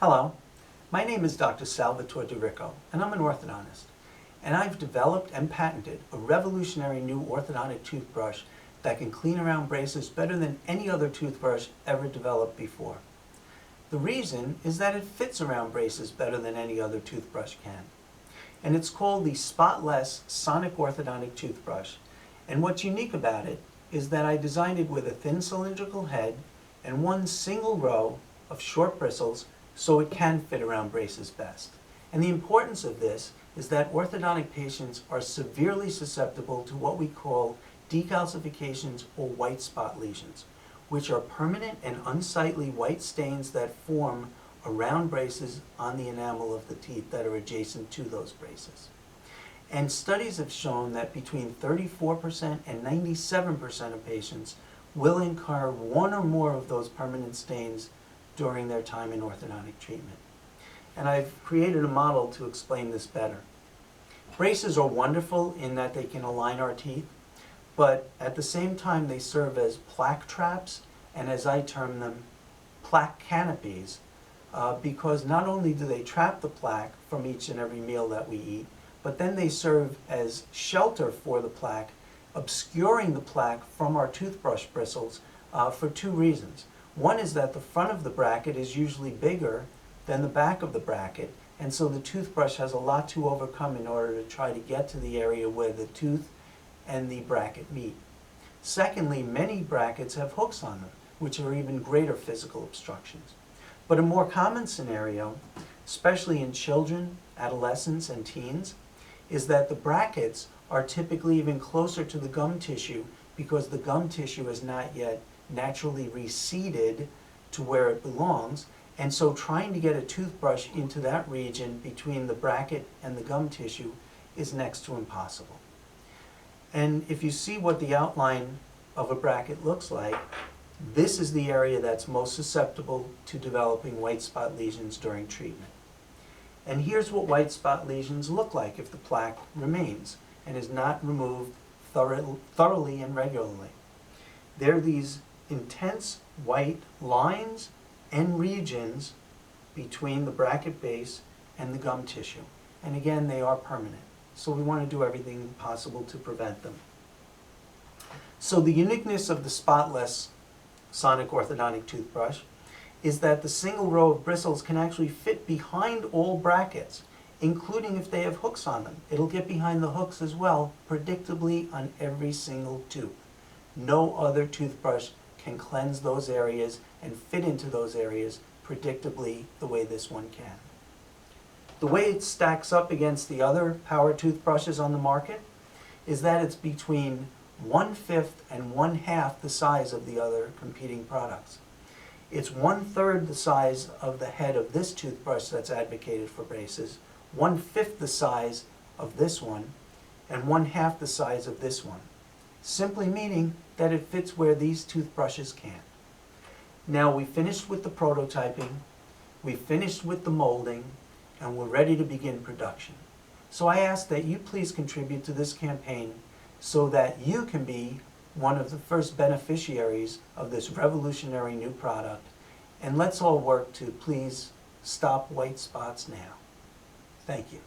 Hello, my name is Dr. Salvatore DeRicco, and I'm an orthodontist. And I've developed and patented a revolutionary new orthodontic toothbrush that can clean around braces better than any other toothbrush ever developed before. The reason is that it fits around braces better than any other toothbrush can. And it's called the Spotless Sonic Orthodontic Toothbrush. And what's unique about it is that I designed it with a thin cylindrical head and one single row of short bristles so it can fit around braces best. And the importance of this is that orthodontic patients are severely susceptible to what we call decalcifications or white spot lesions, which are permanent and unsightly white stains that form around braces on the enamel of the teeth that are adjacent to those braces. And studies have shown that between 34% and 97% of patients will incur one or more of those permanent stains during their time in orthodontic treatment. And I've created a model to explain this better. Braces are wonderful in that they can align our teeth, but at the same time they serve as plaque traps and, as I term them, plaque canopies, because not only do they trap the plaque from each and every meal that we eat, but then they serve as shelter for the plaque, obscuring the plaque from our toothbrush bristles for two reasons. One is that the front of the bracket is usually bigger than the back of the bracket, and so the toothbrush has a lot to overcome in order to try to get to the area where the tooth and the bracket meet. Secondly, many brackets have hooks on them, which are even greater physical obstructions. But a more common scenario, especially in children, adolescents, and teens, is that the brackets are typically even closer to the gum tissue because the gum tissue is not yet naturally reseated to where it belongs, and so trying to get a toothbrush into that region between the bracket and the gum tissue is next to impossible. And if you see what the outline of a bracket looks like, this is the area that's most susceptible to developing white spot lesions during treatment. And here's what white spot lesions look like if the plaque remains and is not removed thoroughly and regularly. They're these intense white lines and regions between the bracket base and the gum tissue. And again, they are permanent. So we want to do everything possible to prevent them. So the uniqueness of the Spotless Sonic Orthodontic Toothbrush is that the single row of bristles can actually fit behind all brackets, including if they have hooks on them. It'll get behind the hooks as well, predictably on every single tooth. No other toothbrush can cleanse those areas and fit into those areas predictably the way this one can. The way it stacks up against the other power toothbrushes on the market is that it's between 1/5 and 1/2 the size of the other competing products. It's 1/3 the size of the head of this toothbrush that's advocated for braces, 1/5 the size of this one, and 1/2 the size of this one, simply meaning that it fits where these toothbrushes can. Now we finished with the prototyping, we finished with the molding, and we're ready to begin production. So I ask that you please contribute to this campaign so that you can be one of the first beneficiaries of this revolutionary new product, and let's all work to please stop white spots now. Thank you.